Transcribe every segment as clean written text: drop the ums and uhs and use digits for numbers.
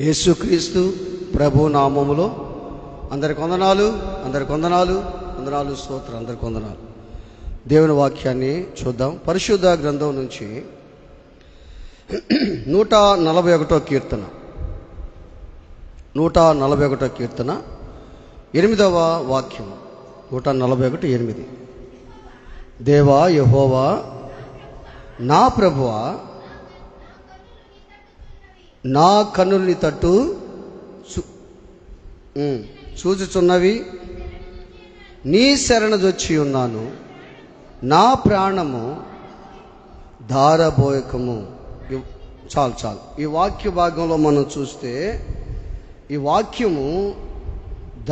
యేసుక్రీస్తు ప్రభు నామములో అందరికి వందనాలు, అందరికి వందనాలు, వందనాలు, స్తోత్రం, అందరికి వందనాలు. దేవుని వాక్యాన్ని చూద్దాం. పరిశుద్ధ గ్రంథం నుంచి 141 కీర్తన, 141 కీర్తన 8వ వాక్యం. 141:8. దేవా యెహోవా నా ప్రభువా, నా కన్నులు నీ తట్టు చూచుచున్నవి, నీ శరణుజొచ్చి ఉన్నాను, నా ప్రాణము ధారబోయకము. చాలు. ఈ వాక్య భాగంలో మనం చూస్తే ఈ వాక్యము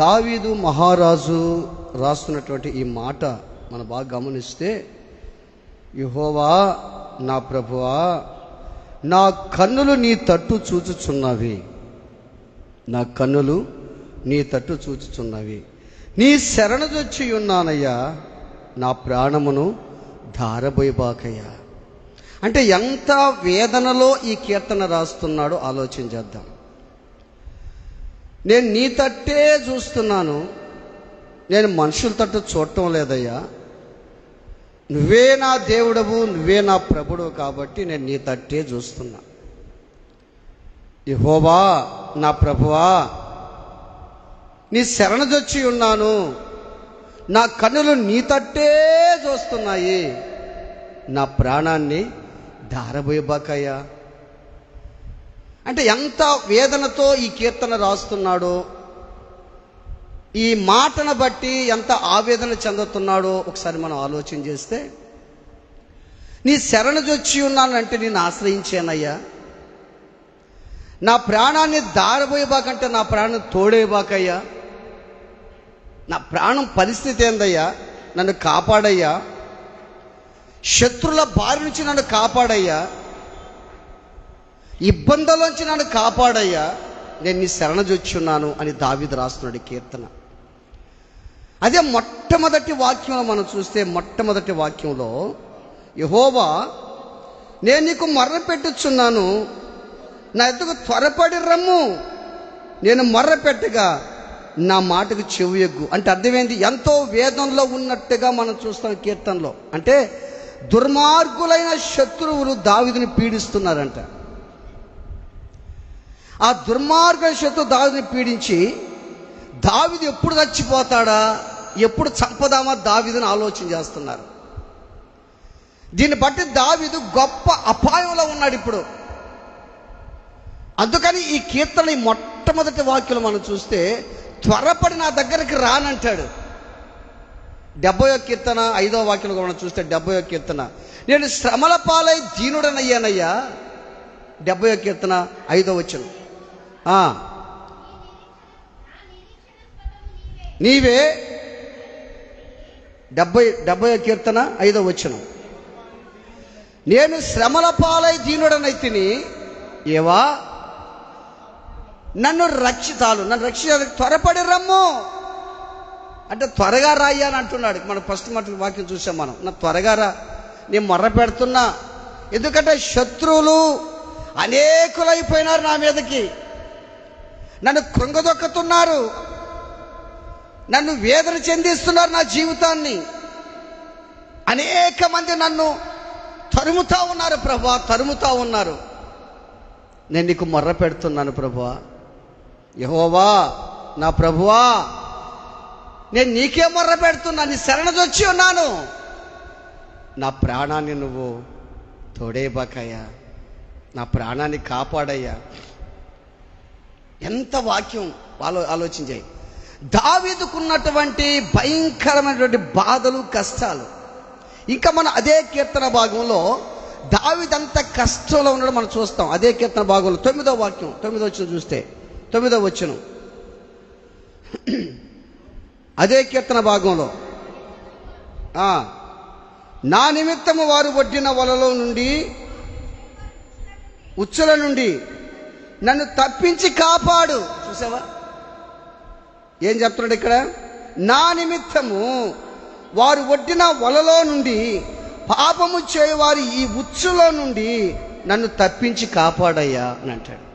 దావీదు మహారాజు రాస్తున్నటువంటి ఈ మాట మనం బాగా గమనిస్తే, యెహోవా నా ప్రభువా, నా కన్నులు నీ తట్టు చూచుచున్నవి, నా కన్నులు నీ తట్టు చూచుచున్నవి, నీ శరణుజొచ్చి ఉన్నానయ్యా, నా ప్రాణమును ధారబోయబాకయ్యా. అంటే ఎంత వేదనలో ఈ కీర్తన రాస్తున్నాడో ఆలోచన చేద్దాం. నేను నీ తట్టే చూస్తున్నాను, నేను మనుషుల తట్టు చూడటం లేదయ్యా, నువ్వే నా దేవుడవు, నువ్వే నా ప్రభుడవు, కాబట్టి నేను నీ తట్టే చూస్తున్నా. యెహోవా నా ప్రభువా, నీ శరణుజొచ్చి ఉన్నాను, నా కన్నులు నీ తట్టే చూస్తున్నాయి, నా ప్రాణాన్ని ధారబోయబాకయ్యా. అంటే ఎంత వేదనతో ఈ కీర్తన రాస్తున్నాడో, ఈ మాటను బట్టి ఎంత ఆవేదన చెందుతున్నాడో ఒకసారి మనం ఆలోచన చేస్తే, నీ శరణుజొచ్చి ఉన్నానంటే నేను ఆశ్రయించానయ్యా, నా ప్రాణాన్ని ధారబోయబాకంటే నా ప్రాణం తోడేయబాకయ్యా, నా ప్రాణం పరిస్థితి ఏందయ్యా, నన్ను కాపాడయ్యా, శత్రుల బారి నుంచి నన్ను కాపాడయ్యా, ఇబ్బందుల్లోంచి నన్ను కాపాడయ్యా, నేను నీ శరణుజొచ్చున్నాను అని దావీదు రాస్తున్నాడు కీర్తన. అదే మొట్టమొదటి వాక్యంలో మనం చూస్తే, మొట్టమొదటి వాక్యంలో యెహోవా నేను నీకు మొర్ర పెట్టుచున్నాను, నా ఎద్దుకు త్వరపడి రమ్ము, నేను మొర్ర పెట్టగా నా మాటకు చెవియొగ్గు. అంటే అర్థమైంది, ఎంతో వేదనలో ఉన్నట్టుగా మనం చూస్తాం కీర్తనలో. అంటే దుర్మార్గులైన శత్రువులు దావీదుని పీడిస్తున్నారంట. ఆ దుర్మార్గుల శత్రువు దావీదుని పీడించి, దావీదు ఎప్పుడు చచ్చిపోతాడా, ఎప్పుడు చంపదామా దావీదుని ఆలోచన చేస్తున్నారు. దీన్ని బట్టి దావీదు గొప్ప అపాయంలో ఉన్నాడు ఇప్పుడు. అందుకని ఈ కీర్తన ఈ మొట్టమొదటి వాక్యంలో మనం చూస్తే, త్వరపడి నా దగ్గరికి రానంటాడు. 70వ కీర్తన 5వ వాక్యంలో మనం చూస్తే, 70వ కీర్తన నేను శ్రమల పాలై దీనుడనయ్యానయ్యా. 70వ కీర్తన 5వ వచనం, నీవే. 70వ కీర్తన 5వ వచనం, నేను శ్రమల పాలై దీనుడనైతిని, ఏవా నన్ను నన్ను రక్షించడానికి త్వరపడి రమ్ము. అంటే త్వరగా రాయ్యా అని అంటున్నాడు. మనం ఫస్ట్ వాక్యం చూసాం మనం. నా త్వరగా రా, నేను మొర్ర పెడుతున్నా, ఎందుకంటే శత్రువులు అనేకులైపోయినారు నా మీదకి, నన్ను కృంగదొక్కుతున్నారు, నన్ను వేదన చెందిస్తున్నారు, నా జీవితాన్ని అనేక మంది నన్ను తరుముతా ఉన్నారు ప్రభువా, తరుముతా ఉన్నారు. నేను నీకు మొర్ర పెడుతున్నాను ప్రభువా, యెహోవా నా ప్రభువా, నేను నీకే మొర్ర పెడుతున్నా, నీ శరణుజొచ్చి ఉన్నాను, నా ప్రాణాన్ని నువ్వు తోడేయబాకయ్యా, నా ప్రాణాన్ని కాపాడయ్యా. ఎంత వాక్యం ఆలోచించాయి. దావీదుకున్నటువంటి భయంకరమైనటువంటి బాధలు, కష్టాలు. ఇంకా మనం అదే కీర్తన భాగంలో దావీదు అంత కష్టంలో ఉండడం మనం చూస్తాం. అదే కీర్తన భాగంలో 9వ వాక్యం, 9వ వచనం చూస్తే, 9వ వచనం అదే కీర్తన భాగంలో, నా నిమిత్తము వారు ఒడ్డిన వలలో నుండి, ఉచ్చుల నుండి నన్ను తప్పించి కాపాడు. చూసావా ఏం చెప్తున్నాడు ఇక్కడ? నా నిమిత్తము వారు ఒడ్డిన వలలో నుండి, పాపము చేయవారి ఈ ఉచ్చులో నుండి నన్ను తప్పించి కాపాడయ్యా అని అంటాడు.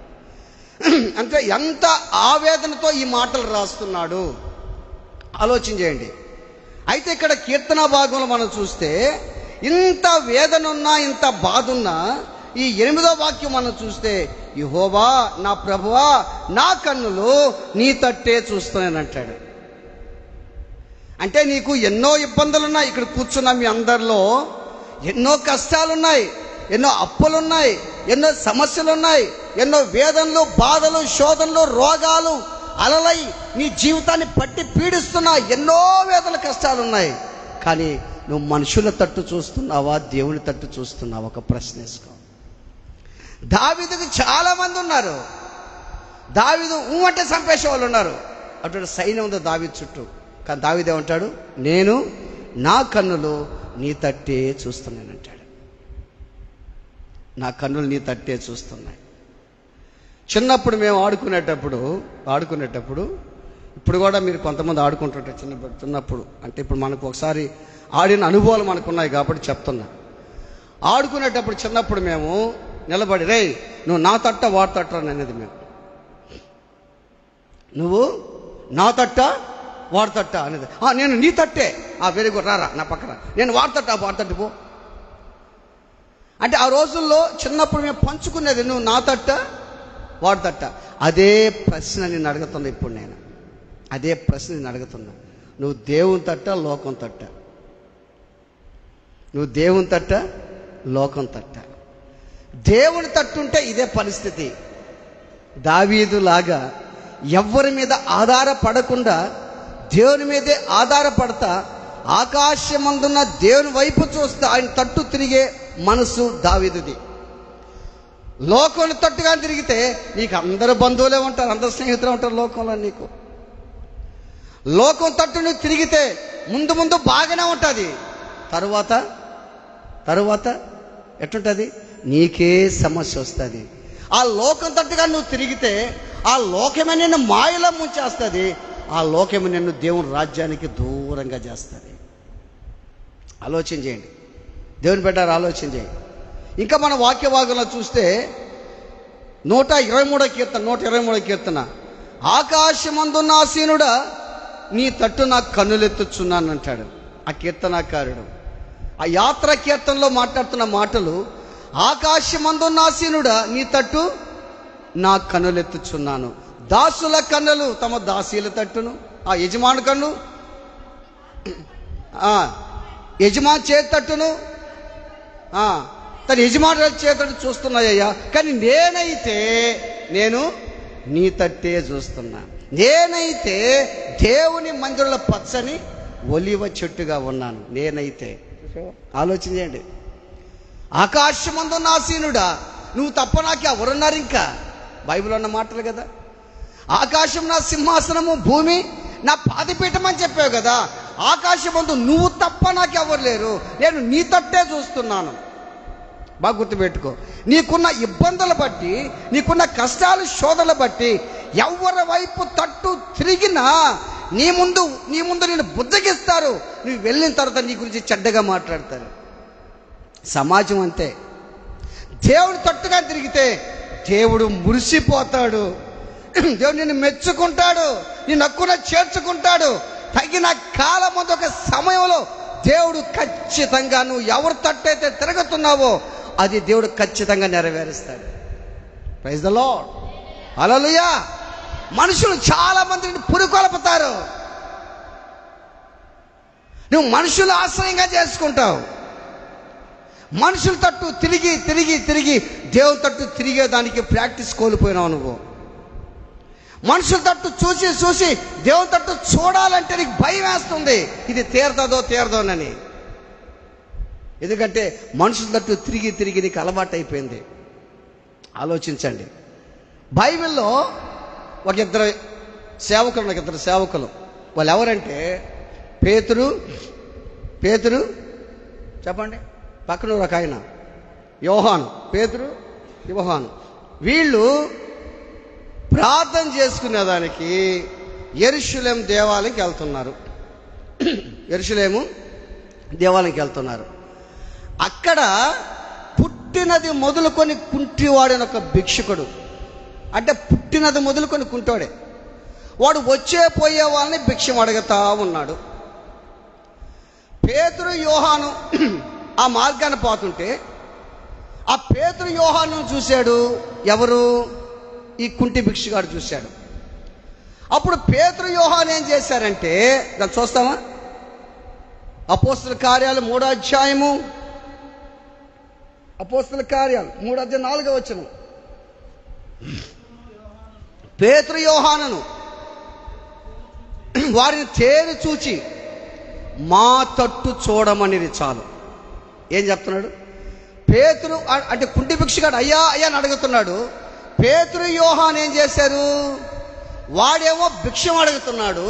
అంటే ఎంత ఆవేదనతో ఈ మాటలు రాస్తున్నాడు ఆలోచన చేయండి. అయితే ఇక్కడ కీర్తన భాగంలో మనం చూస్తే ఇంత వేదన ఉన్నా, ఇంత బాధ ఉన్నా, ఈ 8వ వాక్యం మనం చూస్తే, యెహోవా నా ప్రభువా నా కన్నులు నీ తట్టే చూస్తున్నానంటాడు. అంటే నీకు ఎన్నో ఇబ్బందులున్నాయి. ఇక్కడ కూర్చున్న మీ అందరిలో ఎన్నో కష్టాలున్నాయి, ఎన్నో అప్పులున్నాయి, ఎన్నో సమస్యలున్నాయి, ఎన్నో వేదనలు, బాధలు, శోధనలు, రోగాలు అలలై నీ జీవితాన్ని పట్టి పీడిస్తున్నా ఎన్నో వేదన కష్టాలున్నాయి. కానీ నువ్వు మనుషుల తట్టు చూస్తున్నావా, దేవుని తట్టు చూస్తున్నావా? ఒక ప్రశ్న వేసుకో. దావీదుకి చాలా మంది ఉన్నారు. దావీదు అంటే చంపేసే వాళ్ళు ఉన్నారు. అటువంటి సైన్యం ఉంది దావీదు చుట్టూ. కానీ దావీదు ఏమంటాడు? నేను నా కన్నులు నీ తట్టే చూస్తున్నానంటాడు. నా కన్నులు నీ తట్టే చూస్తున్నాయి. చిన్నప్పుడు మేము ఆడుకునేటప్పుడు ఇప్పుడు కూడా మీరు కొంతమంది ఆడుకుంటుంటారు చిన్నప్పుడు. అంటే ఇప్పుడు మనకు ఒకసారి ఆడిన అనుభవాలు మనకున్నాయి కాబట్టి చెప్తున్నా. ఆడుకునేటప్పుడు చిన్నప్పుడు మేము నిలబడి, రే నువ్వు నా తట్ట వాడు తట్ట అనేది మేము, నువ్వు నా తట్ట వాడు తట్ట అనేది, నేను నీ తట్టే, వెరీ గుడ్, రారా నా పక్కన, నేను వాడు తట్టు పో. అంటే ఆ రోజుల్లో చిన్నప్పుడు మేము పంచుకునేది, నువ్వు నా తట్ట వాడు తట్ట. అదే ప్రశ్న నేను అడుగుతున్నా ఇప్పుడు. నేను అదే ప్రశ్న నేను అడుగుతున్నా. నువ్వు దేవుని తట్ట లోకం తట్ట? నువ్వు దేవుని తట్ట లోకం తట్ట? దేవుని తట్టుంటే ఇదే పరిస్థితి. దావీదులాగా ఎవ్వరి మీద ఆధారపడకుండా దేవుని మీదే ఆధారపడతా ఆకాశమందున్న దేవుని వైపు చూస్తా ఆయన తట్టు తిరిగే మనసు దావీదుది. లోకంలో తట్టుగా తిరిగితే నీకు అందరు బంధువులే ఉంటారు, అందరు స్నేహితులు ఉంటారు లోకంలో. నీకు లోకం తట్టు నువ్వు తిరిగితే ముందు బాగానే ఉంటుంది, తరువాత ఎట్లుంటుంది? నీకే సమస్య వస్తుంది. ఆ లోకం తట్టుగా నువ్వు తిరిగితే ఆ లోకమే నిన్ను మాయలో ముంచేస్తుంది. ఆ లోకమే నిన్ను దేవుని రాజ్యానికి దూరంగా చేస్తుంది. ఆలోచన చేయండి, దేవుని బిడ్డలారా, ఆలోచన చేయండి. ఇంకా మన వాక్య భాగంలో చూస్తే 123వ కీర్తన, ఆకాశమందున్న ఆసీనుడా నీ తట్టు నాకు కన్నులెత్తుచున్నాను అంటాడు ఆ కీర్తనాకారుడు. ఆ యాత్ర కీర్తనలో మాట్లాడుతున్న మాటలు, ఆకాశమందున్న ఆసీనుడా నీ తట్టు నా కన్నులెత్తుచున్నాను. దాసుల కన్నులు తమ దాసీల తట్టును, ఆ యజమాని కన్ను యజమాని చేతి తట్టును, తన యజమానుల చేతట్టు చూస్తున్నాయ్యా. కానీ నేను నీ తట్టే చూస్తున్నా. నేనైతే దేవుని మందిరంలో పచ్చని ఒలివ చెట్టుగా ఉన్నాను. నేనైతే ఆలోచన చేయండి. ఆకాశమందున్న ఆసీనుడా నువ్వు తప్ప నాకు ఎవరున్నారు? ఇంకా బైబిల్ ఉన్న మాటలు కదా. ఆకాశం నా సింహాసనము, భూమి నా పాదపీఠం అని చెప్పావు కదా. ఆకాశమందు నువ్వు తప్ప నాకు ఎవరు లేరు, నేను నీ తట్టే చూస్తున్నాను. బాగా గుర్తుపెట్టుకో. నీకున్న ఇబ్బందులు బట్టి, నీకున్న కష్టాలు, శోధనలు బట్టి ఎవరి వైపు తట్టు తిరిగినా నీ ముందు నేను బుద్ధగిస్తారు. నువ్వు వెళ్ళిన తర్వాత నీ గురించి చెడ్డగా మాట్లాడతారు. సమాజం అంతే. దేవుడు తట్టుగా తిరిగితే దేవుడు మురిసిపోతాడు. దేవుడు నిన్ను మెచ్చుకుంటాడు, నీ నక్కున చేర్చుకుంటాడు. తగిన కాలం ముందు ఒక సమయంలో దేవుడు ఖచ్చితంగా నువ్వు ఎవరు తట్టయితే తిరుగుతున్నావో అది దేవుడు ఖచ్చితంగా నెరవేరుస్తాడు. ప్రైజ్ ద లార్డ్, హల్లెలూయా. మనుషులు చాలా మందిని పురికొల్పుతారు. నువ్వు మనుషులు ఆశ్రయంగా చేసుకుంటావు. మనుషుల తట్టు తిరిగి దేవుని తట్టు తిరిగేదానికి ప్రాక్టీస్ కోల్పోయినావు నువ్వు. మనుషుల తట్టు చూసి దేవుని తట్టు చూడాలంటే నీకు భయం వేస్తుంది, ఇది తీరదోనని. ఎందుకంటే మనుషుల తట్టు తిరిగి నీకు అలవాటు అయిపోయింది. ఆలోచించండి. బైబిల్లో ఒక ఇద్దరు సేవకులు, వాళ్ళు ఎవరంటే పేతురు చెప్పండి, పక్కన ఒక ఆయన యోహాను, పేతురు యోహాను. వీళ్ళు ప్రార్థన చేసుకునేదానికి యెరూషలేము దేవాలయంకి వెళ్తున్నారు. అక్కడ పుట్టినది మొదలుకొని కుంటివాడని ఒక భిక్షుకుడు, అంటే పుట్టినది మొదలుకొని కుంటోడే. వాడు వచ్చే పోయే వాళ్ళని భిక్షం అడుగుతా ఉన్నాడు. పేతురు యోహాను ఆ మార్గాన్ని పోతుంటే ఆ పేతురు యోహాను చూశాడు. ఎవరు? ఈ కుంటి భిక్షగాడు చూశాడు. అప్పుడు పేతురు యోహాను ఏం చేశారంటే, దాన్ని చూస్తామా? అపోస్తల కార్యాలు 3వ అధ్యాయము, అపోస్తల కార్యాలు 3వ అధ్యాయం 4వ వచనం. పేతురు యోహానును వారిని తేరి చూచి మా తట్టు చూడమనిది చాలు. ఏం చెప్తున్నాడు? పేతురు అంటే కుంటి భిక్షగాడు అయ్యా అయ్యా అని అడుగుతున్నాడు. పేతురు యోహాను ఏం చేశారు? వాడేమో భిక్షం అడుగుతున్నాడు.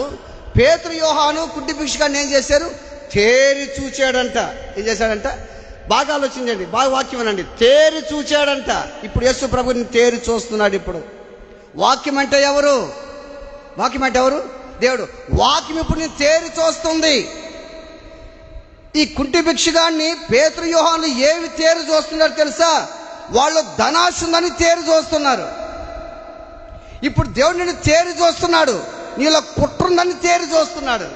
పేతురు యోహాను కుంటి భిక్షగాడిని ఏం చేశారు? తేరి చూచాడంట. ఏం చేశాడంట? బాగా ఆలోచించండి, బాగా వాక్యం అనండి. తేరి చూచాడంట. ఇప్పుడు యేసు ప్రభుని తేరి చూస్తున్నాడు. ఇప్పుడు వాక్యం అంటే ఎవరు? వాక్యం అంటే ఎవరు? దేవుడు. వాక్యం ఇప్పుడు నేను తేరి చూస్తుంది. ఈ కుంటి భిక్షగాడిని పేతురు యోహాను ఏమి తేరి చూస్తున్నారు తెలుసా? వాళ్ళు ధనాశ ఉందని తేరి చూస్తున్నారు. ఇప్పుడు దేవుడు నిన్ను తేరి చూస్తున్నాడు. నీలో కుట్ర ఉందని తేరి చూస్తున్నాడు.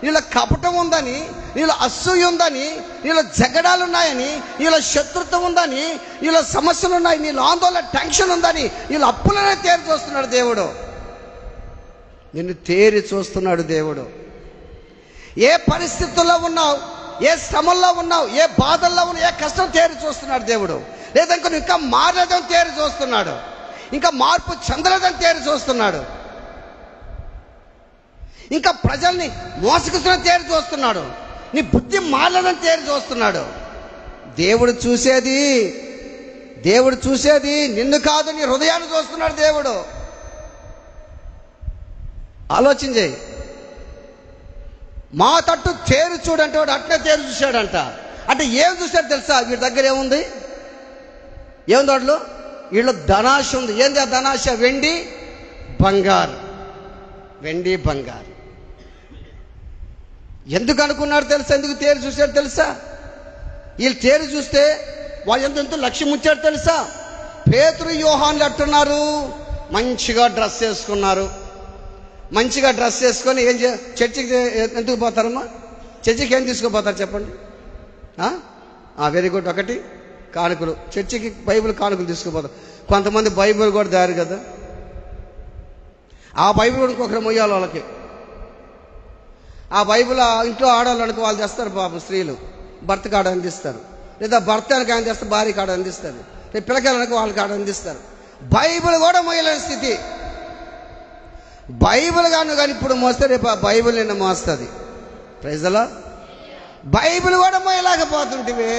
నీలో కపటం ఉందని, నీలో అసూయ ఉందని, నీలో జగడాలు ఉన్నాయని, నీలో శత్రుత్వం ఉందని, నీలో సమస్యలు ఉన్నాయి, నీలో ఆందోళన టెన్షన్ ఉందని, నీలో అప్పులనే తేరి చూస్తున్నాడు దేవుడు. నిన్ను తేరి చూస్తున్నాడు దేవుడు. ఏ పరిస్థితుల్లో ఉన్నావు, ఏ శ్రమల్లో ఉన్నావు, ఏ బాధల్లో ఉన్నావు, ఏ కష్టం తేరి చూస్తున్నాడు దేవుడు. లేదంటే ఇంకా మారలేదని తేరి చూస్తున్నాడు. ఇంకా మార్పు చెందలేదని తేరి చూస్తున్నాడు. ఇంకా ప్రజల్ని మోసగిస్తున్న తేరి చూస్తున్నాడు. నీ బుద్ధి మారలేదని తేరి చూస్తున్నాడు. దేవుడు చూసేది నిన్ను కాదు, నీ హృదయాన్ని చూస్తున్నాడు దేవుడు. ఆలోచన చేయి. మా తట్టు తేరు చూడంటే వాడు అట్నే తేరు చూశాడంట. అంటే ఏం చూశాడు తెలుసా? వీడి దగ్గర ఏముంది? ఏముంది వాటిలో? వీళ్ళు ధనాశ ఉంది. ఏంది ఆ ధనాశ? వెండి బంగారు. వెండి బంగారు. ఎందుకు అనుకున్నాడు తెలుసా? ఎందుకు తేరు చూశాడు తెలుసా? వీళ్ళు తేరు చూస్తే వాళ్ళు ఎంతో లక్ష్యం ఉంచాడు తెలుసా? పేతురు యోహాన్లు అంటున్నారు, మంచిగా డ్రెస్ వేసుకున్నారు. మంచిగా డ్రెస్ వేసుకొని ఏం చర్చికి ఎందుకు పోతారమ్మా? చర్చికి ఏం తీసుకుపోతారు చెప్పండి? Very good. ఒకటి కానుకలు. చర్చికి బైబిల్ కానుకలు తీసుకుపోతారు. కొంతమంది బైబిల్ కూడా దారు కదా, ఆ బైబిల్ కూడా ఇంకొకరు మొయ్యాలి వాళ్ళకి. ఆ బైబిల్ ఇంట్లో ఆడాలనుకో వాళ్ళు తెస్తారు పాపం. స్త్రీలు భర్త కాడ అందిస్తారు, లేదా భర్త అనక ఆయన తెస్తారు, భార్య కాడ అందిస్తారు, లేదా పిల్లకాయలనుకో వాళ్ళ కాడ అందిస్తారు. బైబిల్ కూడా మొయ్యలేని స్థితి. బైబిల్ కానీ ఇప్పుడు మోస్తే రేపు ఆ బైబిల్ నిన్న మోస్తుంది. ప్రైజ్ అలా. బైబిల్ కూడా మోయలేకపోతుంటివే.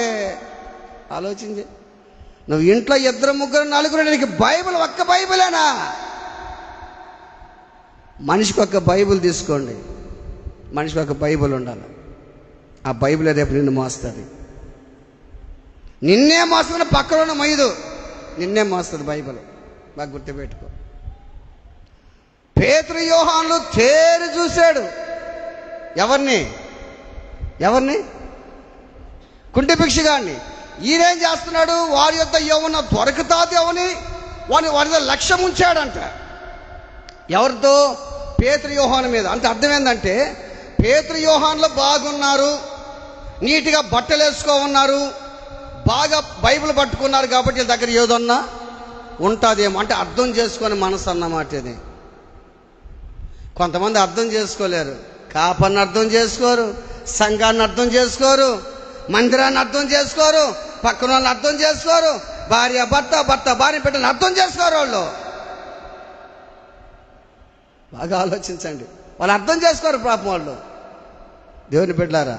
ఆలోచించి నువ్వు ఇంట్లో 2, 3, 4 నీకు బైబిల్ ఒక్క బైబిలేనా? మనిషికి ఒక్క బైబిల్ తీసుకోండి. మనిషికి ఒక బైబిల్ ఉండాలి. ఆ బైబిల్ రేపు నిన్ను మోస్తుంది. నిన్నే మోస్తుంది, పక్కన ఉన్న మొయ్యదు. నిన్నే మోస్తుంది బైబిల్. బాగా గుర్తుపెట్టుకో. పేతురు యోహానులు తేరి చూశాడు. ఎవరిని? కుంటి భిక్షగాడిని. ఈయనేం చేస్తున్నాడు? వారి యొక్క ఏమన్నా దొరకతాది అవని వారి లక్ష్యం ఉంచాడంట. ఎవరితో? పేతురు యోహాను మీద. అంటే అర్థం ఏంటంటే పేతురు యోహానులు బాగున్నారు, నీట్గా బట్టలు వేసుకోమన్నారు, బాగా బైబిల్ పట్టుకున్నారు కాబట్టి వీళ్ళ దగ్గర ఏదన్నా ఉంటుందేమో అంటే అర్థం చేసుకొని మనసు అన్నమాట ఇది. కొంతమంది అర్థం చేసుకోలేరు. కాపన్ని అర్థం చేసుకోరు, సంఘాన్ని అర్థం చేసుకోరు, మందిరాన్ని అర్థం చేసుకోరు, పక్కన వాళ్ళని అర్థం చేసుకోరు, భార్య భర్త, భర్త భార్య బిడ్డని అర్థం చేసుకోరు. వాళ్ళు బాగా ఆలోచించండి. వాళ్ళు అర్థం చేసుకోరు పాపం వాళ్ళు. దేవుని బిడ్డలారా,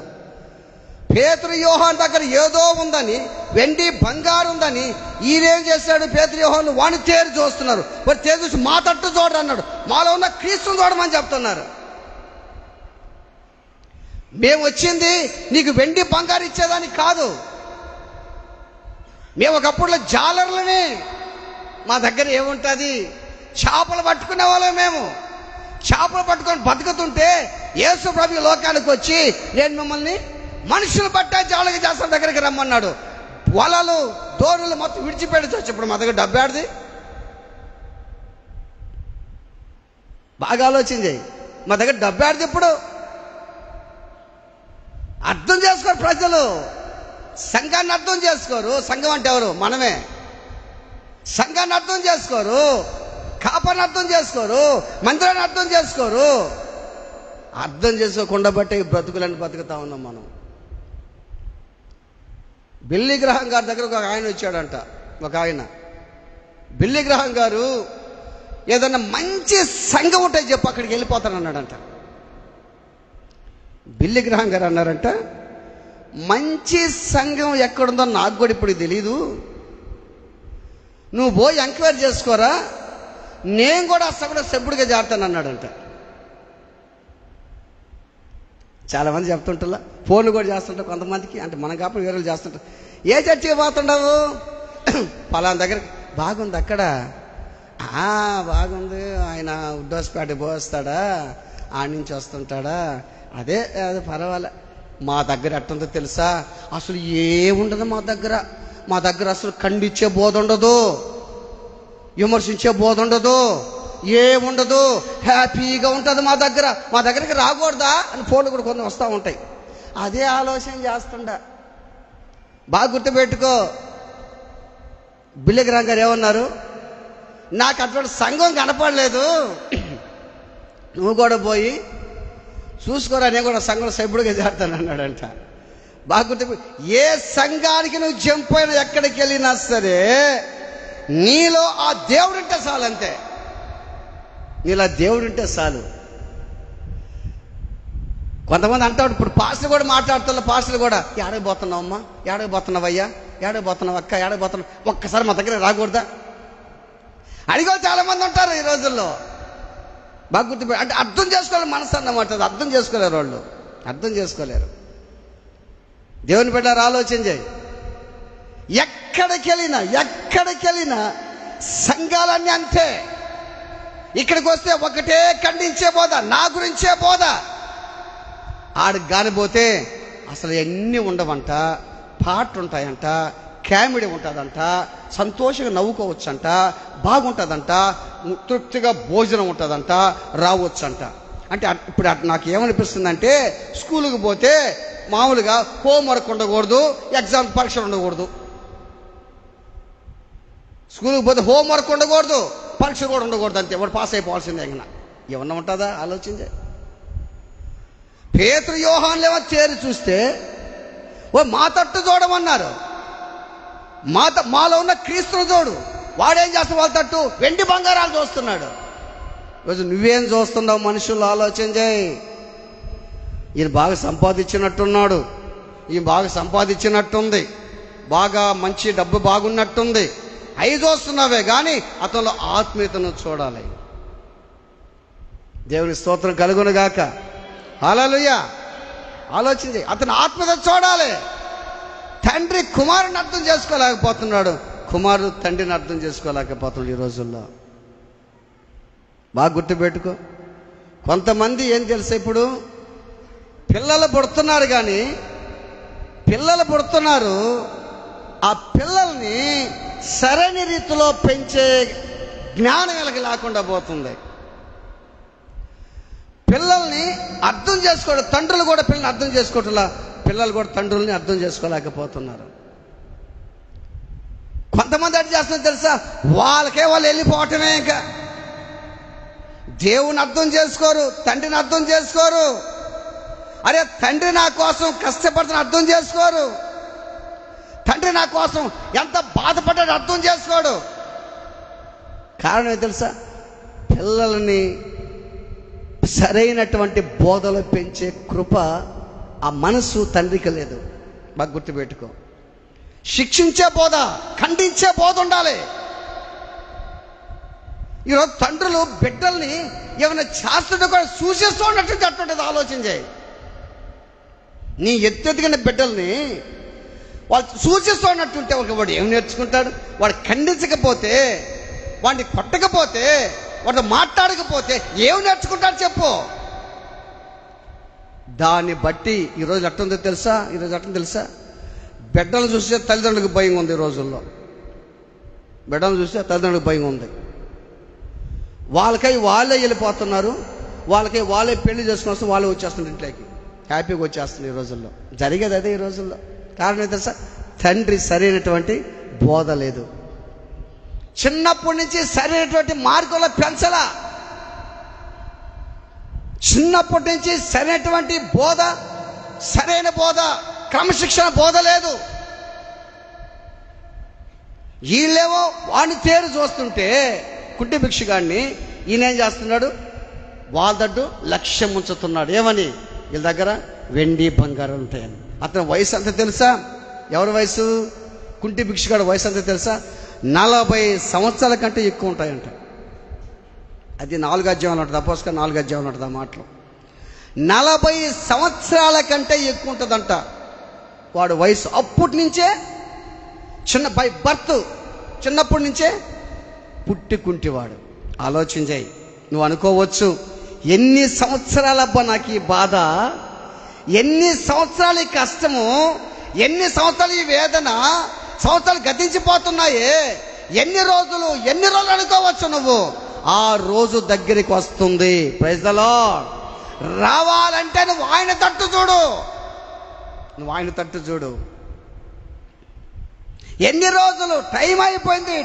పేతురు యోహాను దగ్గర ఏదో ఉందని, వెండి బంగారు ఉందని ఈయనేం చేశాడు? పేతురు యోహాను వాడిని తేరు చూస్తున్నారు. వాడు తేరు చూసి మా తట్టు చూడరు అన్నాడు. మాలో ఉన్న క్రీస్తుని చూడమని చెప్తున్నారు. మేము వచ్చింది నీకు వెండి బంగారు ఇచ్చేదానికి కాదు. మేము ఒకప్పుడు జాలర్లని. మా దగ్గర ఏముంటుంది? చేపలు పట్టుకునే వాళ్ళం. మేము చేపలు పట్టుకొని బతుకుతుంటే యేసు ప్రభు లోకానికి వచ్చి నేను మిమ్మల్ని మనుషులు పట్టే జాలకి చేస్తాను దగ్గరికి రమ్మన్నాడు. వలలు దోరులు మొత్తం విడిచిపెట్టి వచ్చి ఇప్పుడు మా దగ్గర డబ్బు ఆడిది. బాగా ఆలోచన చేయి. మా దగ్గర డబ్బు ఆడితే ఇప్పుడు అర్థం చేసుకోరు ప్రజలు. సంఘాన్ని అర్థం చేసుకోరు. సంఘం అంటే ఎవరు? మనమే. సంఘాన్ని అర్థం చేసుకోరు, కాపాన్ని అర్థం చేసుకోరు, మందిరాన్ని అర్థం చేసుకోరు. అర్థం చేసుకోకుండా బట్టే ఈ బ్రతుకులను బతుకుతా ఉన్నాం మనం. బిల్లీ గ్రహాం గారి దగ్గర ఒక ఆయన వచ్చాడంట. ఒక ఆయన బిల్లీ గ్రహాం గారు ఏదన్నా మంచి సంఘం ఉంటే చెప్పు, అక్కడికి వెళ్ళిపోతాను అన్నాడంట. బిల్లీ గ్రహాం గారు అన్నారంట, మంచి సంఘం ఎక్కడుందో నాకు కూడా ఇప్పుడు తెలీదు, నువ్వు పోయి ఎంక్వైరీ చేసుకోరా, నేను కూడా ఆ సభలో సభ్యుడిగా చేరతాను అన్నాడంట. చాలామంది చెప్తుంటా, ఫోన్లు కూడా చేస్తుంటారు కొంతమందికి. అంటే మనం కాకపోతే వేరే చేస్తుంటారు. ఏ చర్చికి పోతుండవు? పలానా దగ్గర. బాగుంది అక్కడ. బాగుంది, ఆయన ఉడ్డోస్పేటకి పోస్తాడా, ఆడి నుంచి వస్తుంటాడా, అదే పర్వాలే. మా దగ్గర ఎట్టుందో తెలుసా? అసలు ఏముండదు మా దగ్గర. మా దగ్గర అసలు ఖండించే బోధ ఉండదు, విమర్శించే బోధ ఉండదు, ఏముండదు, హ్యాపీగా ఉంటుంది మా దగ్గర. మా దగ్గరికి రాకూడదా అని ఫోన్లు కూడా కొన్ని వస్తూ ఉంటాయి. అదే ఆలోచన చేస్తుండ. బాగా గుర్తుపెట్టుకో. బిల్లీ గ్రహాం గారు ఏమన్నారు? నాకు అటువంటి సంఘం కనపడలేదు, నువ్వు కూడా పోయి చూసుకోరా, నేను కూడా సంఘంలో సభ్యుడిగా చేరుతాను అన్నాడంట. బాగా గుర్తు. ఏ సంఘానికి నువ్వు జంప్ అయినా, ఎక్కడికి వెళ్ళినా సరే నీలో ఆ దేవుడుంటే చాలు. అంతే, నీలో దేవుడుంటే చాలు. కొంతమంది అంటాడు, ఇప్పుడు పాస్టర్లు కూడా మాట్లాడుతున్న పాస్టర్లు కూడా, ఏడకి పోతున్నావు అమ్మా, ఏడకి పోతున్నావయ్యా, ఏడకి పోతున్నావు అక్క, ఏడకి పోతున్నావు, ఒక్కసారి మా దగ్గర రాకూడదా అడిగో చాలా మంది ఉంటారు ఈ రోజుల్లో. బాగా గుర్తుపెట్టి. అంటే అర్థం చేసుకోవాలి మనసు అన్నమాట. అర్థం చేసుకోలేరు వాళ్ళు, అర్థం చేసుకోలేరు. దేవుని బిడ్డలారా ఆలోచన చేయి. ఎక్కడికి వెళ్ళినా సంఘాలన్నీ అంతే. ఇక్కడికి వస్తే ఒకటే ఖండించే బోధ, నా గురించే బోధ. ఆడికి కానిపోతే అసలు ఎన్ని ఉండవంట, పాటలు ఉంటాయంట, కామెడీ ఉంటుందంట, సంతోషంగా నవ్వుకోవచ్చంట, బాగుంటుందంట, తృప్తిగా భోజనం ఉంటుందంట, రావచ్చంట. అంటే ఇప్పుడు నాకు ఏమనిపిస్తుందంటే, స్కూల్కి పోతే మామూలుగా హోంవర్క్ ఉండకూడదు, ఎగ్జామ్ పరీక్షలు ఉండకూడదు. స్కూల్కి పోతే హోంవర్క్ ఉండకూడదు, పరీక్ష కూడా ఉండకూడదు. అంతే, వాడు పాస్ అయిపోవాల్సిందే. ఏమన్నా ఉంటుందా? ఆలోచించే. పేతురు యోహాన్లేమో చేరి చూస్తే మా తట్టు చూడమన్నారు. మాలో ఉన్న క్రీస్తును చూడు. వాడేం చేస్తాడు? వాళ్ళ తట్టు వెండి బంగారాలు చూస్తున్నాడు. రోజు నువ్వేం చూస్తున్నావు? మనుషులు ఆలోచన చేయి. ఈయన బాగా సంపాదించినట్టున్నాడు, ఈయన బాగా సంపాదించినట్టుంది, బాగా మంచి డబ్బు బాగున్నట్టుంది, అవి చూస్తున్నావే కానీ అతనిలో ఆత్మీయతను చూడాలి. దేవుని స్తోత్రం కలుగును గాక. హల్లెలూయా. ఆలోచించి అతని ఆత్మీయత చూడాలి. తండ్రి కుమారుని అర్థం చేసుకోలేకపోతున్నాడు, కుమారుడు తండ్రిని అర్థం చేసుకోలేకపోతున్నాడు ఈ రోజుల్లో. బాగా గుర్తుపెట్టుకో. కొంతమంది ఏం తెలుసా, ఇప్పుడు పిల్లలు పుడుతున్నారు, కానీ పిల్లలు పుడుతున్నారు, ఆ పిల్లల్ని సరైన రీతిలో పెంచే జ్ఞానం వీళ్ళకి లేకుండా పోతుంది. పిల్లల్ని అర్థం చేసుకోవడం, తండ్రులు కూడా పిల్లల్ని అర్థం చేసుకోవట్లా, పిల్లలు కూడా తండ్రుల్ని అర్థం చేసుకోలేకపోతున్నారు. కొంతమంది అర్థం చేస్తున్నారు తెలుసా, వాళ్ళకే వాళ్ళు వెళ్ళిపోవటమే. ఇంకా దేవుని అర్థం చేసుకోరు, తండ్రిని అర్థం చేసుకోరు. అరే తండ్రి నా కోసం కష్టపడుతున్న అర్థం చేసుకోరు, తండ్రి నా కోసం ఎంత బాధపడ్డాడు అర్థం చేసుకోడు. కారణం ఏంటి తెలుసా? పిల్లల్ని సరైనటువంటి బోధలు పెంచే కృప, ఆ మనసు తండ్రికి లేదు. బాగా గుర్తుపెట్టుకో. శిక్షించే బోధ, ఖండించే బోధ ఉండాలి. ఈరోజు తండ్రులు బిడ్డల్ని ఏమైనా చేస్తుంటే కూడా సూచిస్తూ ఉన్నట్టు అట్టుంటుంది. ఆలోచన చేయి. నీ ఎత్తెదిగిన బిడ్డల్ని వాళ్ళు సూచిస్తూ ఉన్నట్టుంటే వాడు ఏం నేర్చుకుంటాడు? వాడు ఖండించకపోతే, వాడిని కొట్టకపోతే, వాడు మాట్లాడకపోతే ఏం నేర్చుకుంటాడు చెప్పు? దాన్ని బట్టి ఈరోజు ఎట్టుందో తెలుసా? బిడ్డలను చూస్తే తల్లిదండ్రులకు భయం ఉంది. ఈ రోజుల్లో బిడ్డలను చూస్తే తల్లిదండ్రులకు భయం ఉంది. వాళ్ళకై వాళ్ళే వెళ్ళిపోతున్నారు, వాళ్ళకై వాళ్ళే పెళ్లి చేసుకుని వస్తే వాళ్ళే వచ్చేస్తున్నారు ఇంట్లోకి, హ్యాపీగా వచ్చేస్తున్నారు ఈ రోజుల్లో. జరిగేది అదే ఈ రోజుల్లో. కారణం ఏంటో తెలుసా? తండ్రి సరైనటువంటి బోధ లేదు. చిన్నప్పటి నుంచి సరైనటువంటి మార్గంలో పెంచలా. చిన్నప్పటి నుంచి సరైనటువంటి బోధ, సరైన బోధ, క్రమశిక్షణ బోధ లేదు. వీళ్ళేమో వాడిని తేరు చూస్తుంటే కుంటి భిక్షగాడిని ఈయనేం చేస్తున్నాడు? వాళ్ళదడ్డు లక్ష్యం ఉంచుతున్నాడు. ఏమని? వీళ్ళ దగ్గర వెండి బంగారం ఉంటాయని. అతని వయసు అంత తెలుసా? ఎవరి వయసు? కుంటి భిక్షగాడు వయసు అంత తెలుసా? 40 సంవత్సరాల కంటే ఎక్కువ ఉంటాయంట. అది 4 అధ్యాయాలు ఉంటుంది. అపోస్తలుల 4 అధ్యాయాలు ఉంటుంది ఆ మాటలో. 40 సంవత్సరాల కంటే ఎక్కువ ఉంటుందంట వాడు వయసు. అప్పటి నుంచే బై బర్త్, చిన్నప్పటి నుంచే పుట్టుకుంటేవాడు. ఆలోచించాయి. నువ్వు అనుకోవచ్చు, ఎన్ని సంవత్సరాలబ్బా నాకు ఈ బాధ, ఎన్ని సంవత్సరాలు ఈ కష్టము, ఎన్ని సంవత్సరాలు ఈ వేదన, సంవత్సరాలు గతించిపోతున్నాయే, ఎన్ని రోజులు అనుకోవచ్చు నువ్వు. ఆ రోజు దగ్గరికి వస్తుంది. Praise the lord. రావాలంటే నువ్వు ఆయన తట్టు చూడు, నువ్వు ఆయన తట్టు చూడు. ఎన్ని రోజులు? టైం అయిపోయింది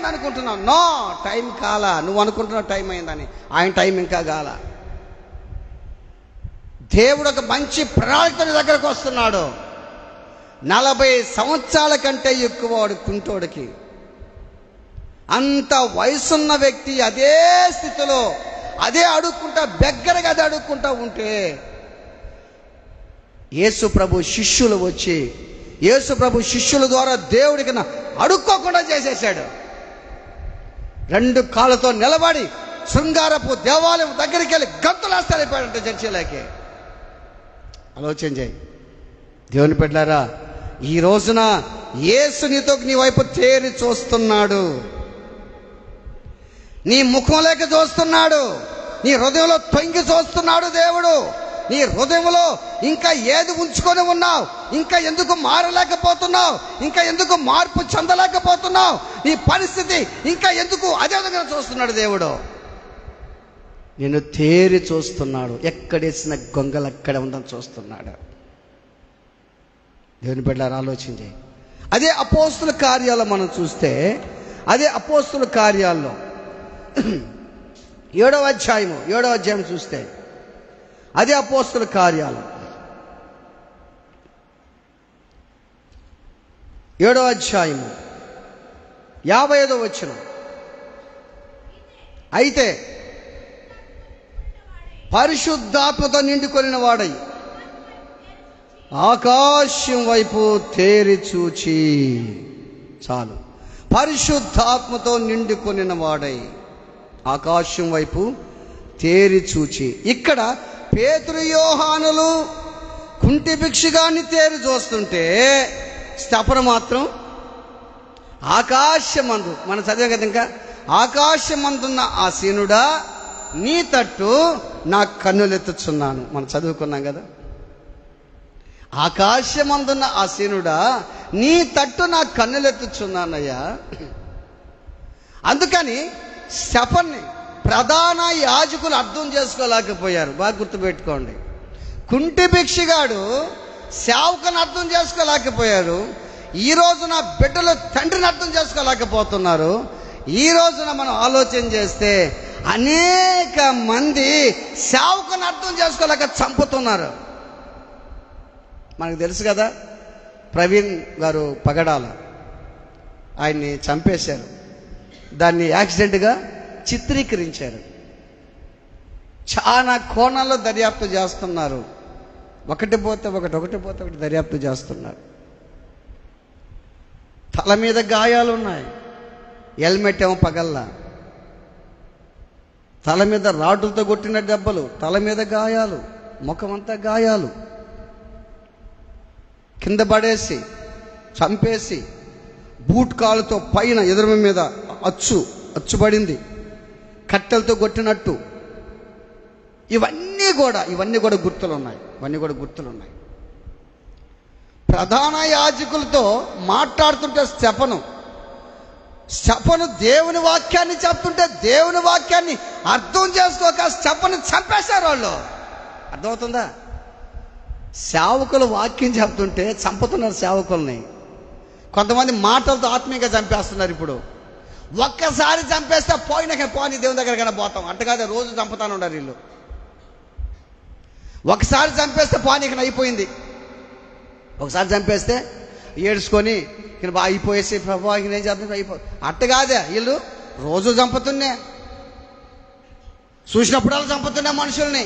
అనుకుంటున్నావు. నో, టైం కాలా. నువ్వు అనుకుంటున్నావు టైం అయిందని, ఆయన టైం ఇంకా కాల. దేవుడు ఒక మంచి ప్రణాళిక దగ్గరకు వస్తున్నాడు. 40 సంవత్సరాల కంటే ఎక్కువ వాడు కుంటోడికి. అంత వయసున్న వ్యక్తి అదే స్థితిలో, అదే అడుక్కుంటా, బెగ్గరగా అదే అడుక్కుంటా ఉంటే యేసు ప్రభు శిష్యులు వచ్చి, యేసు ప్రభు శిష్యుల ద్వారా దేవుడికి అడుక్కోకుండా చేసేసాడు. 2 కాళ్ళతో నిలబడి శృంగారపు దేవాలయం దగ్గరికి వెళ్ళి గంతులేస్తారైపోయాడంటే చర్చిలోకి. ఆలోచన చేయి. దేవుని బిడ్డలారా, ఈ రోజున యేసు నీ వైపు తేరి చూస్తున్నాడు. నీ ముఖంలోకి చూస్తున్నాడు, నీ హృదయంలో తొంగి చూస్తున్నాడు దేవుడు. నీ హృదయంలో ఇంకా ఏది ఉంచుకొని ఉన్నావు? ఇంకా ఎందుకు మారలేకపోతున్నావు? ఇంకా ఎందుకు మార్పు చెందలేకపోతున్నావు? నీ పరిస్థితి ఇంకా ఎందుకు అదే విధంగా చూస్తున్నాడు దేవుడు. నిన్ను తేరి చూస్తున్నాడు. ఎక్కడేసిన గొంగలు అక్కడే ఉందని చూస్తున్నాడు. దేవుని బిడ్డలారా, ఆలోచించి. అదే అపోస్తుల కార్యాలు మనం చూస్తే, అదే అపోస్తుల కార్యాల్లో 7వ అధ్యాయం చూస్తే, అదే అపోస్తుల కార్యాలు 7వ అధ్యాయము 55వ వచనం. అయితే పరిశుద్ధాత్మతో నిండుకొనిన వాడై ఆకాశం వైపు తేరి చూచి. చాలు. పరిశుద్ధాత్మతో నిండుకొనిన వాడై ఆకాశం వైపు తేరి చూచి. ఇక్కడ పేతురు యోహానులు కుంటి భిక్షగాన్ని తేరి చూస్తుంటే, స్తెఫను మాత్రం ఆకాశమందు, మనం చదివాం కదా, ఇంకా ఆకాశమందున్న ఆ సీనుడా నీ తట్టు నా కన్నులెత్తుచున్నాను. మనం చదువుకున్నాం కదా. ఆకాశమందున్న ఆ సీనుడా నీ తట్టు నా కన్నులెత్తుచున్నానయ్యా. అందుకని స్తెఫన్ని ప్రధాన యాజకులు అర్థం చేసుకోలేకపోయారు. బాగా గుర్తుపెట్టుకోండి. కుంటి భిక్షగాడు సేవకుని అర్థం చేసుకోలేకపోయారు. ఈ రోజున బిడ్డలు తండ్రిని అర్థం చేసుకోలేకపోతున్నారు. ఈ రోజున మనం ఆలోచన చేస్తే అనేక మంది సేవకుని అర్థం చేసుకోలేక చంపుతున్నారు. మనకు తెలుసు కదా, ప్రవీణ్ గారు పగడాల, ఆయన్ని చంపేశారు. దాన్ని యాక్సిడెంట్గా చిత్రీకరించారు. చాలా కోణాల్లో దర్యాప్తు చేస్తున్నారు. ఒకటి పోతే ఒకటి దర్యాప్తు చేస్తున్నారు. తల మీద గాయాలు ఉన్నాయి. హెల్మెట్ ఏమో పగల్లా. తల మీద రాడ్డులతో కొట్టిన దెబ్బలు, తల మీద గాయాలు, ముఖమంతా గాయాలు. కింద పడేసి చంపేసి బూట్ కాలుతో పైన ఎదురు మీద అచ్చుబడింది, కట్టెలతో కొట్టినట్టు. ఇవన్నీ కూడా గుర్తులున్నాయి. ప్రధాన యాజకులతో మాట్లాడుతుంటే స్తెఫను స్టెఫను దేవుని వాక్యాన్ని చెప్తుంటే దేవుని వాక్యాన్ని అర్థం చేసుకోక స్టెఫను చంపేశారు వాళ్ళు. అర్థమవుతుందా? సేవకులు వాక్యం చెప్తుంటే చంపుతున్నారు సేవకుల్ని. కొంతమంది మాటలతో ఆత్మీయంగా చంపేస్తున్నారు. ఇప్పుడు ఒక్కసారి చంపేస్తే పోని దేవుని దగ్గరకైనా పోతాం. అంటకాదే రోజు చంపుతాను ఉన్నారు వీళ్ళు. ఒకసారి చంపేస్తే పోనీకన అయిపోయింది. ఒకసారి చంపేస్తే ఏడ్చుకొని ఇక్కడ బాగా అయిపోయేసి ప్రభా ఇక నేను చేద్దాం అట్టగాదే వీళ్ళు రోజు చంపుతున్నే, చూసినప్పుడల్లా చంపుతున్నా మనుషుల్ని.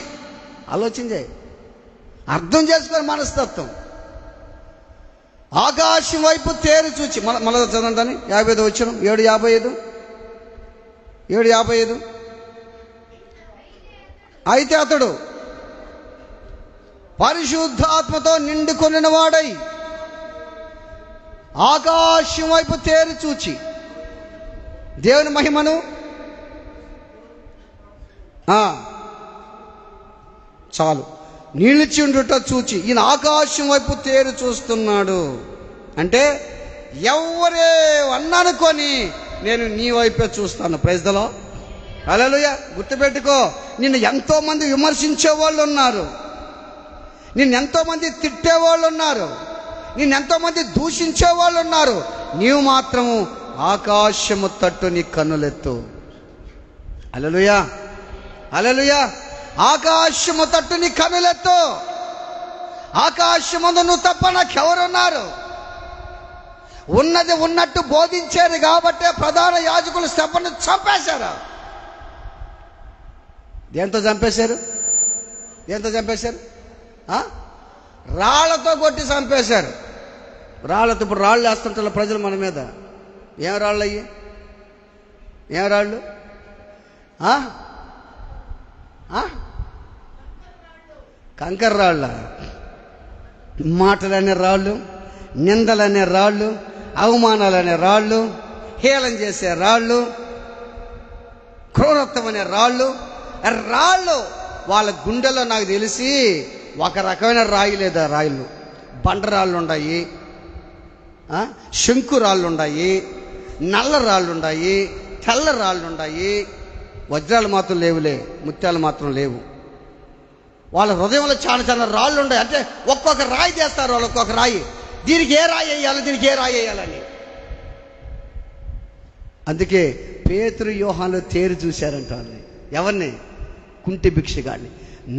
ఆలోచించే అర్థం చేసుకొని మనస్తత్వం. ఆకాశం వైపు తేరు చూచి మళ్ళీ చదవండి 55 వచ్చిన 7:55 అయితే అతడు పరిశుద్ధాత్మతో నిండుకొనిన వాడై ఆకాశం వైపు తేరు చూచి దేవుని మహిమను చాలు నిలిచి ఉండుట చూచి ఈయన ఆకాశం వైపు తేరు చూస్తున్నాడు. అంటే ఎవరే అన్ననుకొని నేను నీ వైపే చూస్తాను. Praise the Lord. హల్లెలూయా. గుర్తుపెట్టుకో, నిన్ను ఎంతో మంది విమర్శించే వాళ్ళు ఉన్నారు, నిన్నెంతో మంది తిట్టేవాళ్ళు ఉన్నారు, నిన్నెంతో మంది దూషించే వాళ్ళు ఉన్నారు. నీవు మాత్రము ఆకాశము తట్టు నీ కన్నులెత్తు. హల్లెలూయా, హల్లెలూయా. ఆకాశము తట్టు నీ కన్నులెత్తు. ఆకాశమందు నువ్వు తప్ప నాకెవరున్నారు? ఉన్నది ఉన్నట్టు బోధించారు కాబట్టే ప్రధాన యాజకులు స్టెఫనును చంపేశారు. దేంతో చంపేశారు? దేంతో చంపేశారు? రాళ్లతో కొట్టి చంపేశారు. రాళ్లతో. ఇప్పుడు రాళ్ళు వేస్తుంటారు ప్రజలు మన మీద. ఏం రాళ్ళు అయ్యి? ఏం రాళ్ళు? కంకర రాళ్ళ. మాటలనే రాళ్ళు, నిందలనే రాళ్ళు, అవమానాలనే రాళ్ళు, హేళన చేసే రాళ్ళు, క్రూరత్వం అనే రాళ్ళు. రాళ్ళు వాళ్ళ గుండెల్లో నాకు తెలిసి ఒక రకమైన రాయి లేదా రాయిలు, బండరాళ్ళు ఉన్నాయి, శంకు రాళ్ళు ఉన్నాయి, నల్ల రాళ్ళు ఉన్నాయి, తెల్ల రాళ్ళు ఉన్నాయి. వజ్రాలు మాత్రం లేవులే, ముత్యాలు మాత్రం లేవు. వాళ్ళ హృదయంలో చాలా చాలా రాళ్ళు ఉన్నాయి. అంటే ఒక్కొక్క రాయి చేస్తారు వాళ్ళు, ఒక్కొక్క రాయి. దీనికి ఏ రాయి వేయాలి, దీనికి ఏ రాయి వేయాలని. అందుకే పేతురు యోహాను తేరు చూశారంట వాళ్ళని. ఎవరిని? కుంటి భిక్షగాడిని.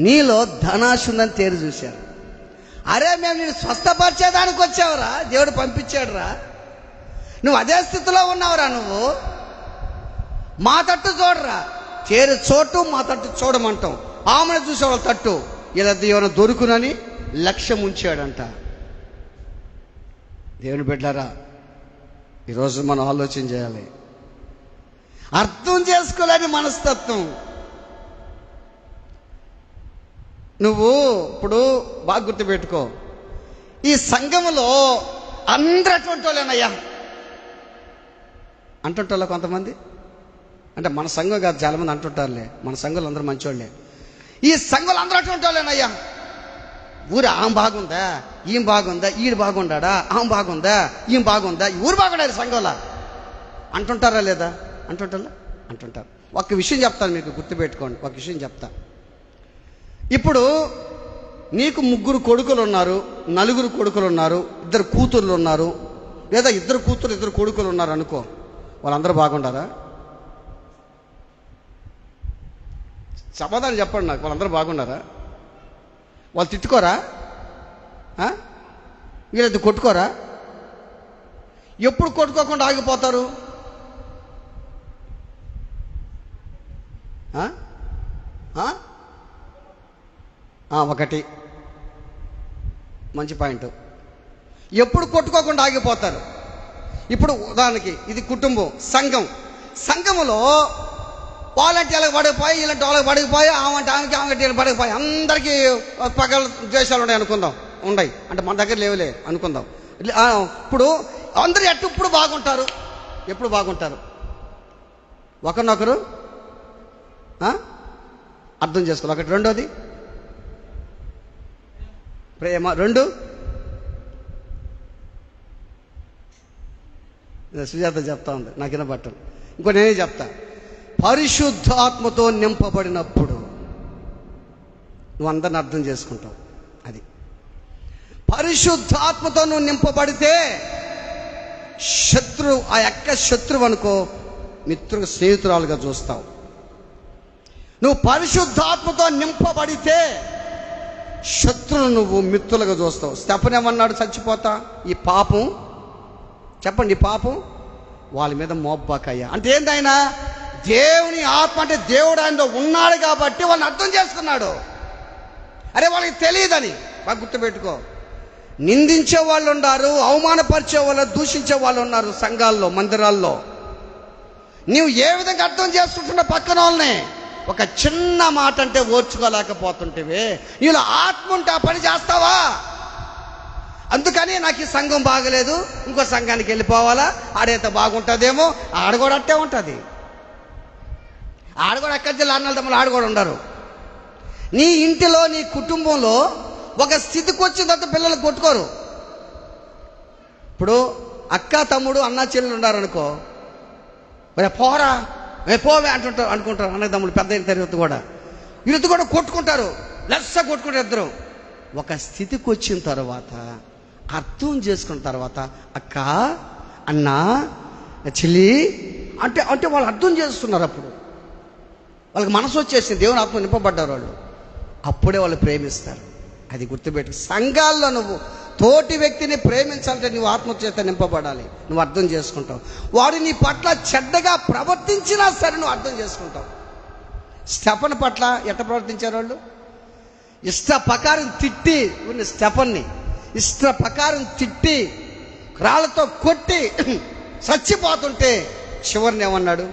నీలో ధనాశ ఉందని తేరు చూశారు. అరే మేము నేను స్వస్థపరిచేదానికి వచ్చావురా, దేవుడు పంపించాడురా, నువ్వు అదే స్థితిలో ఉన్నావురా, నువ్వు మా తట్టు చూడరా. చేరు చోటు మా తట్టు చూడమంటాం. ఆమెను చూసేవాళ్ళ తట్టు ఇలా ఏమైనా దొరుకునని లక్ష్యం ఉంచాడంట. దేవుని బిడ్డలారా, ఈరోజు మనం ఆలోచన చేయాలి. అర్థం చేసుకోలేని మనస్తత్వం. నువ్వు ఇప్పుడు బాగా గుర్తుపెట్టుకో, ఈ సంఘములో అందరూ అటువంటి వాళ్ళేనయ్యా అంటుంటారు కొంతమంది. అంటే మన సంఘం కాదు, చాలామంది అంటుంటారులే, మన సంఘంలో అందరూ మంచోళ్ళే. ఈ సంఘంలో అందరూ అటువంటి వాళ్ళేనయ్యా. ఊరు ఆమె బాగుందా, ఈమె బాగుందా, ఈడు బాగుండా, ఆమె బాగుందా, ఈమె బాగుందా, ఊరు బాగుండారు సంఘంలో అంటుంటారా లేదా? అంటుంటారు. ఒక విషయం చెప్తాను మీకు, గుర్తుపెట్టుకోండి. ఒక విషయం చెప్తా. ఇప్పుడు నీకు 3 కొడుకులు ఉన్నారు, 4 కొడుకులు ఉన్నారు, 2 కూతుర్లు ఉన్నారు, లేదా 2 కూతురు 2 కొడుకులు ఉన్నారు అనుకో. వాళ్ళందరూ బాగుండారా? సమాధానం చెప్పండి నాకు. వాళ్ళందరూ బాగున్నారా? వాళ్ళు తిట్టుకోరా? వీళ్ళది కొట్టుకోరా? ఎప్పుడు కొట్టుకోకుండా ఆగిపోతారు? ఒకటి మంచి పాయింట్. ఎప్పుడు కొట్టుకోకుండా ఆగిపోతారు? ఇప్పుడు ఉదాహరణకి ఇది కుటుంబం, సంఘములో వాళ్ళంటే వాళ్ళకి పడకపోయి, ఇలాంటి వాళ్ళకి పడకపోయి, ఆమంటే ఆమెకి, ఆమెకి వీళ్ళకి పడకపోయి, అందరికీ పగల ద్వేషాలు ఉన్నాయి అనుకుందాం. ఉన్నాయి అంటే మన దగ్గర లేవులే అనుకుందాం. ఇప్పుడు అందరూ ఎప్పుడు బాగుంటారు? ఎప్పుడు బాగుంటారు? ఒకరినొకరు అర్థం చేసుకోవాలి. ఒకటి. రెండోది ప్రేమ. సుజాత చెప్తా ఉంది, నాకు వినబట్టను. ఇంకో నేనే చెప్తా. పరిశుద్ధాత్మతో నింపబడినప్పుడు నువ్వు అందరిని అర్థం చేసుకుంటావు. అది పరిశుద్ధాత్మతో నువ్వు నింపబడితే ఆ యొక్క శత్రువు అనుకో మిత్రుడు స్నేహితురాలుగా చూస్తావు. నువ్వు పరిశుద్ధాత్మతో నింపబడితే శత్రువును నువ్వు మిత్రులుగా చూస్తావు. స్తెఫనేమన్నాడు? చచ్చిపోతా ఈ పాపం, చెప్పండి, ఈ పాపం వాళ్ళ మీద మోపబాకయ్యా. అంటే ఏందైనా దేవుని ఆత్మ అంటే దేవుడు ఆయనలో ఉన్నాడు కాబట్టి వాళ్ళని అర్థం చేసుకున్నాడు. అరే వాళ్ళకి తెలియదని బాగా గుర్తుపెట్టుకో. నిందించే వాళ్ళు ఉన్నారు, అవమానపరిచే వాళ్ళు, దూషించే వాళ్ళు ఉన్నారు సంఘాల్లో, మందిరాల్లో. నీవు ఏ విధంగా అర్థం చేసుకుంటున్న పక్కన వాళ్ళని ఒక చిన్న మాట అంటే ఓర్చుకోలేకపోతుంటేవే, నీలో ఆత్మ ఉంటే ఆ పని చేస్తావా? అందుకని నాకు ఈ సంఘం బాగలేదు, ఇంకో సంఘానికి వెళ్ళిపోవాలా, ఆడైతే బాగుంటుందేమో. ఆడ కూడా అట్టే ఉంటుంది. ఆడ కూడా అక్క జిల్లా అన్నల తమ్ముళ్ళు ఆడ కూడా ఉండరు. నీ ఇంటిలో నీ కుటుంబంలో ఒక స్థితికి వచ్చిన తర్వాత పిల్లలు కొట్టుకోరు. ఇప్పుడు అక్క తమ్ముడు అన్న చెల్లెలు ఉన్నారనుకో, మరి పోరా పోవే అనుకుంటారు అన్న తమ్ముడు. పెద్ద తరగతి కూడా వీళ్ళతో కూడా కొట్టుకుంటారు, లెస్స కొట్టుకుంటారు ఇద్దరు. ఒక స్థితికి వచ్చిన తర్వాత అర్థం చేసుకున్న తర్వాత అక్క అన్న చెల్లి అంటే అంటే వాళ్ళు అర్థం చేస్తున్నారు. అప్పుడు వాళ్ళకి మనసు వచ్చేసింది, దేవుని ఆత్మ నింపబడ్డారు వాళ్ళు. అప్పుడే వాళ్ళు ప్రేమిస్తారు. అది గుర్తుపెట్టు. సంఘాల్లో నువ్వు తోటి వ్యక్తిని ప్రేమించాలంటే నువ్వు ఆత్మచేత నింపబడాలి. నువ్వు అర్థం చేసుకుంటావు. వాడు నీ పట్ల చెడ్డగా ప్రవర్తించినా సరే నువ్వు అర్థం చేసుకుంటావు. స్టెఫన్ పట్ల ఎట్ట ప్రవర్తించారు వాళ్ళు? ఇష్ట ప్రకారం తిట్టి, స్టెఫన్ని ఇష్ట ప్రకారం తిట్టి రాళ్లతో కొట్టి చచ్చిపోతుంటే చివరిని ఏమన్నాడు?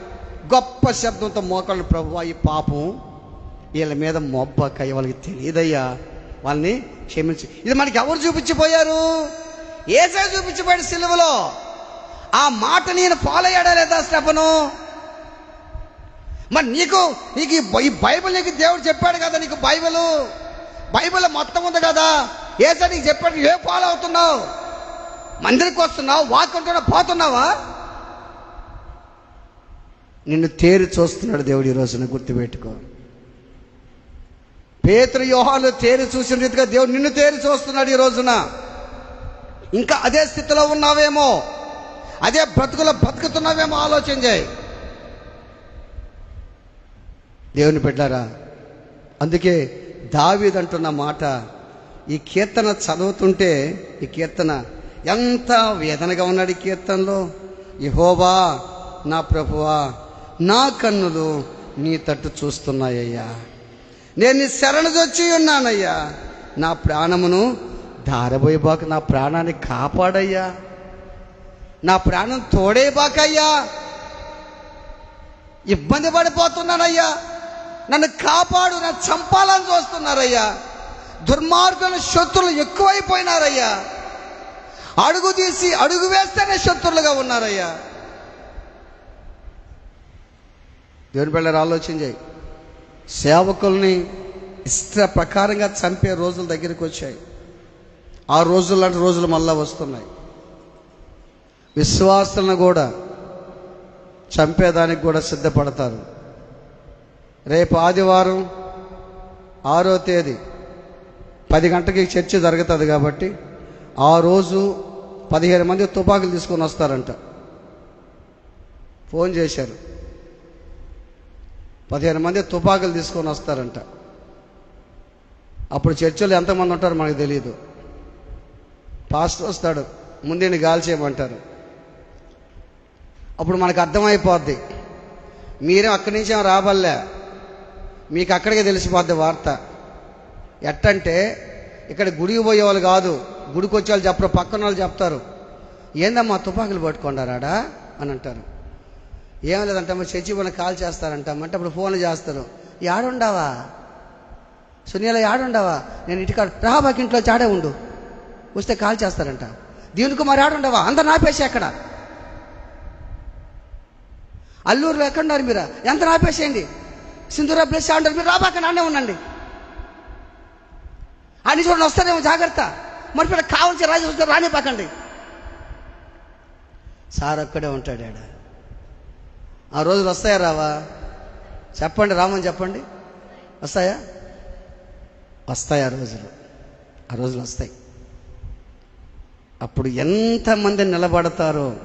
గొప్ప శబ్దంతో మోకాళ్ళు, ప్రభువా ఈ పాపం వీళ్ళ మీద మొబ్బకయ్య, వాళ్ళకి తెలియదయ్యా, వాళ్ళని క్షమించి. ఇది మనకి ఎవరు చూపించిపోయారు? యేసే చూపించిపోయాడు సిలువలో. ఆ మాట నేను ఫాలో అయ్యాడా లేదా స్టెఫను? మరి నీకు ఈ బైబిల్ నీకు దేవుడు చెప్పాడు కదా, నీకు బైబిల్ మొత్తం ఉంది కదా. యేసే నీకు చెప్పాడు, ఏ ఫాలో అవుతున్నావు? మందిరికి వస్తున్నావు, వాక్యంతో పోతున్నావా? నిన్ను తేరి చూస్తున్నాడు దేవుడు ఈ రోజున, గుర్తుపెట్టుకో. పేతురు యోహాను తేరి చూసిన రీతిగా దేవుడు నిన్ను తేరి చూస్తున్నాడు ఈ రోజున. ఇంకా అదే స్థితిలో ఉన్నావేమో, అదే బ్రతుకులో బతుకుతున్నావేమో ఆలోచన చేయి. దేవుని బిడ్డలారా, అందుకే దావీదు అంటున్న మాట, ఈ కీర్తన చదువుతుంటే ఈ కీర్తన ఎంత వేదనగా ఉన్నాడు. ఈ కీర్తనలో, యెహోవా నా ప్రభువా, నా కన్నులు నీ తట్టు చూస్తున్నాయ్యా, నేను నీ శరణుజొచ్చి ఉన్నానయ్యా, నా ప్రాణమును ధారబోయబాక, నా ప్రాణాన్ని కాపాడయ్యా, నా ప్రాణం తోడేబాకయ్యా, ఇబ్బంది పడిపోతున్నానయ్యా, నన్ను కాపాడు, నన్ను చంపాలని చూస్తున్నారయ్యా, దుర్మార్గుల శత్రులు ఎక్కువైపోయినారయ్యా, అడుగు తీసి అడుగు వేస్తేనే శత్రులుగా ఉన్నారయ్యా. దేవుని బిడ్డలారా, ఆలోచన చేయి. సేవకుల్ని ఇష్ట ప్రకారంగా చంపే రోజుల దగ్గరికి వచ్చాయి. ఆ రోజులు లాంటి రోజులు మళ్ళా వస్తున్నాయి. విశ్వాసులను కూడా చంపేదానికి కూడా సిద్ధపడతారు. రేపు ఆదివారం 6వ తేదీ 10 గంటలకి చర్చ జరుగుతుంది కాబట్టి ఆ రోజు 15 మంది తుపాకులు తీసుకొని వస్తారంట. ఫోన్ చేశారు, 15 మంది తుపాకులు తీసుకొని వస్తారంట. అప్పుడు చర్చలో ఎంతమంది ఉంటారో మనకు తెలియదు. పాస్టర్ వస్తాడు, ముందే గాలి చేయమంటారు. అప్పుడు మనకు అర్థమైపోద్ది, మీరే అక్కడి నుంచి ఏమో రాబల్లే, మీకు అక్కడికే తెలిసిపోద్ది వార్త. ఎట్టంటే ఇక్కడ గుడికి పోయేవాళ్ళు కాదు, గుడికి వచ్చే వాళ్ళు చెప్పరు, పక్కన వాళ్ళు చెప్తారు, ఏందమ్మా తుపాకులు పట్టుకుంటారాడా అని అంటారు. ఏం లేదంటమ్మా చర్చి పని కాల్ చేస్తారంటామంటే అప్పుడు ఫోన్లు చేస్తారు, యాడుండావా సునీల, యాడుండావా, నేను ఇంటికాడ రాబాకి ఇంట్లో చాడే ఉండు, వస్తే కాల్ చేస్తారంట. దీనికి మరి ఆడుండవా, అందరు నాపేసి అక్కడ అల్లూరులో ఎక్కడున్నారు మీరు, ఎంత నాపేసేయండి, సింధూరా ప్లేస్ అంటారు, మీరు రాబాక నాన్నే ఉండండి, అన్ని చూడండి వస్తారేమో జాగ్రత్త, మరి కావాల్సి రాజు వస్తారు రానిపాకండి. సార్ ఒక్కడే ఉంటాడు ఆడ. ఆ రోజులు వస్తాయా రావా? చెప్పండి, రామని చెప్పండి. వస్తాయా? వస్తాయి. ఆ రోజులు వస్తాయి. అప్పుడు ఎంతమంది నిలబడతారో,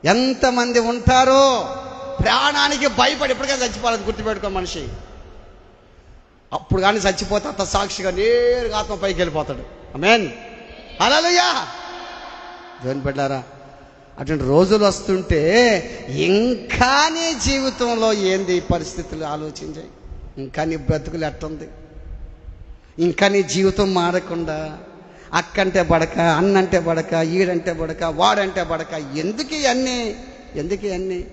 ఎంతమంది ఉంటారో. ప్రాణానికి భయపడి ఇప్పటికే చచ్చిపోవాలి, గుర్తుపెట్టుకో మనిషి. అప్పుడు కానీ చచ్చిపోతే అంత సాక్షిగా నేరుగా ఆత్మ పైకి వెళ్ళిపోతాడు. ఆమేన్, హల్లెలూయా. దేవుని బిడ్డలారా, అటువంటి రోజులు వస్తుంటే ఇంకా నీ జీవితంలో ఏంది పరిస్థితులు ఆలోచించాయి. ఇంకా నీ బ్రతుకులు ఎట్టుంది? ఇంకా నీ జీవితం మారకుండా అక్కంటే బడక, అన్నంటే బడక, ఈడంటే బడక, వాడంటే బడక. ఎందుకు ఇవన్నీ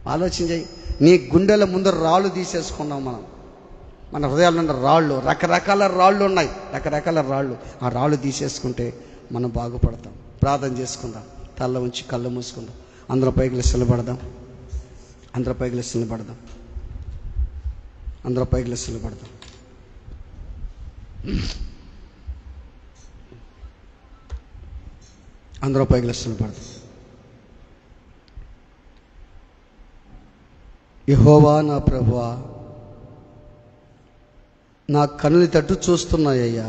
ఆలోచించాయి. నీ గుండెల ముందు రాళ్ళు తీసేసుకున్నాం మనం. మన హృదయాల్లో ఉన్న రాళ్ళు, రకరకాల రాళ్ళు ఉన్నాయి, రకరకాల రాళ్ళు. ఆ రాళ్ళు తీసేసుకుంటే మనం బాగుపడతాం. ప్రార్థన చేసుకుందాం, తల్ల ఉంచి కళ్ళు మూసుకుందాం. అందరూ పైకి నిలబడదాం. అందరూ పైకి నిలబడదాం. అందరూ పైకి నిలబడదాం. అందరూ పైకి నిలబడదాం. యెహోవా నా ప్రభువా, నా కన్నులు తట్టు చూస్తున్నాయ్యా.